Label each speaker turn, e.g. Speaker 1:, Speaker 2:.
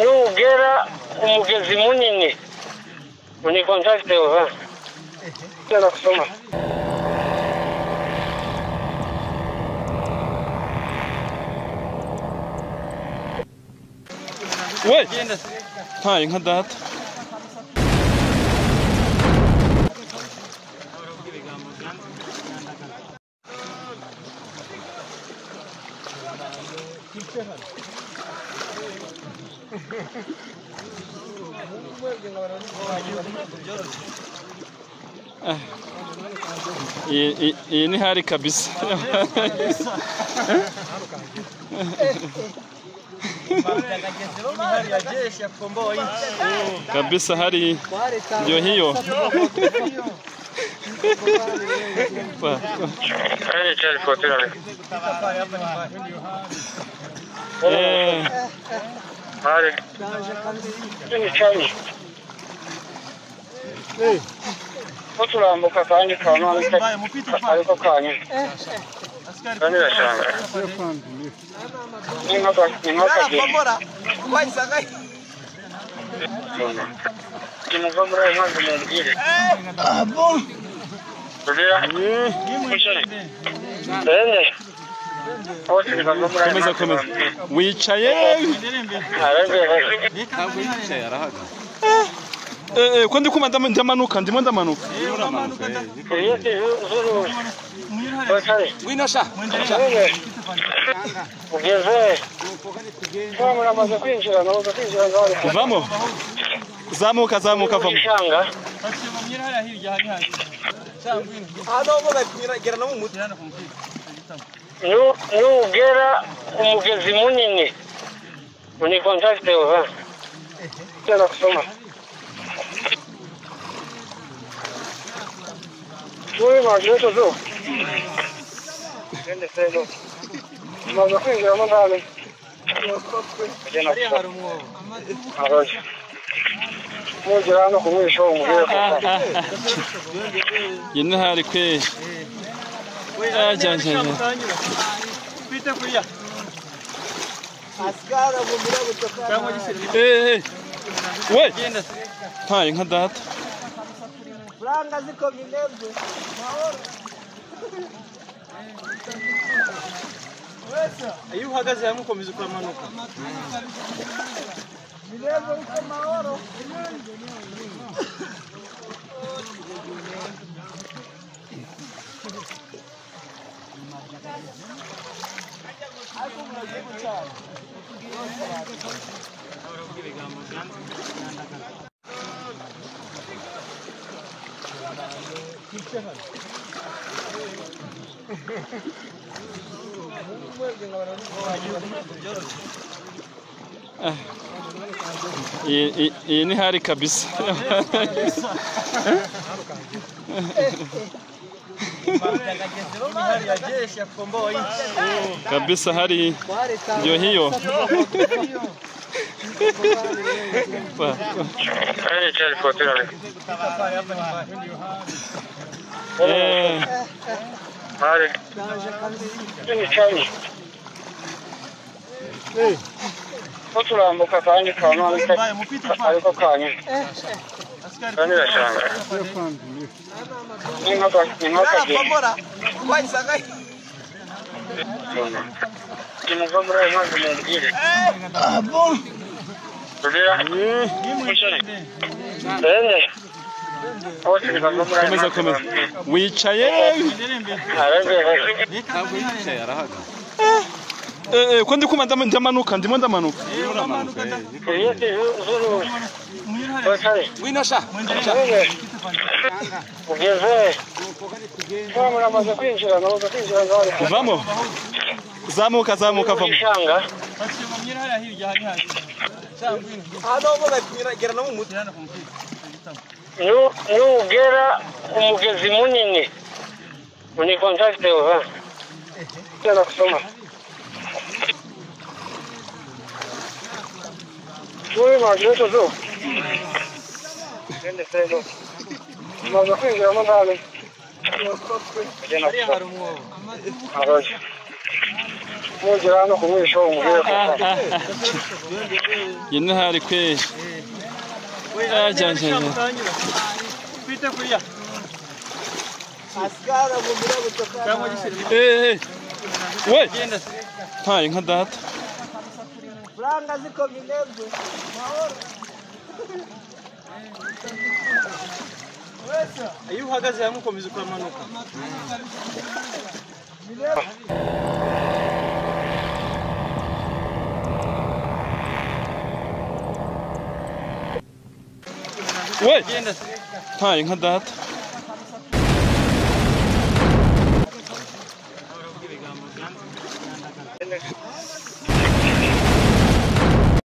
Speaker 1: nugera umugezi munini uni contact over cyana kusoma
Speaker 2: we ntaye nka data iyi ni hari kabisa kabisa hari ndio hiyo
Speaker 1: Turambuka kandi kanone ariko kanye kandi rashanga
Speaker 3: Bora, vai sair.
Speaker 1: Ah, bom.
Speaker 2: komeza komeza wicaye ko ndi kuma ndamanuka ndimo ndamanuka
Speaker 3: Winosha
Speaker 2: vamo zamuka zamuka vamo
Speaker 1: nugera umugezi munini uni contact over cyana kusoma Uy, majeto zo. Gende selo. Maza kwinjira mo ndani. Aroje. Mujira hano kumwisha umugire ko.
Speaker 2: Yine hari kwe. Ajanje.
Speaker 3: Pite kuya. Askara bumira gutoka.
Speaker 2: We. Ntaye nka data.
Speaker 3: Franga ziko minebwe. Mahoro. Ayu uhagaze hamwe ukomeza ukamanuka. Minebwe uko mahoro.
Speaker 2: iyi ni hari kabisa kabisa hari ndio hiyo
Speaker 1: turambuka kandi kanone ariko kanye kandi rashanga
Speaker 3: Bora, vai sair.
Speaker 1: Ah, bom.
Speaker 2: komeza komeza wicaye ko ndi kuma ndamanuka ndimo ndamanuka
Speaker 3: Winosha
Speaker 2: vamo zamuka zamuka vamo
Speaker 1: nugera umugezi munini uni contact over cyana kusoma Uy, majeto zo. Gende selo. Maza kwinjira mo ndani. Aroje. mugera hano kumwisha umubwire ko
Speaker 2: yene hari kweli ajya
Speaker 3: Pite kuriya. Askara bumira butoka. Cyangwa gishyira.
Speaker 2: we ntaye nka data
Speaker 3: Franga ziko minebwe. Mahoro. Wesa. Iyo uhagaze hamwe ukomeza ukamanuka.
Speaker 2: we ntaye nka data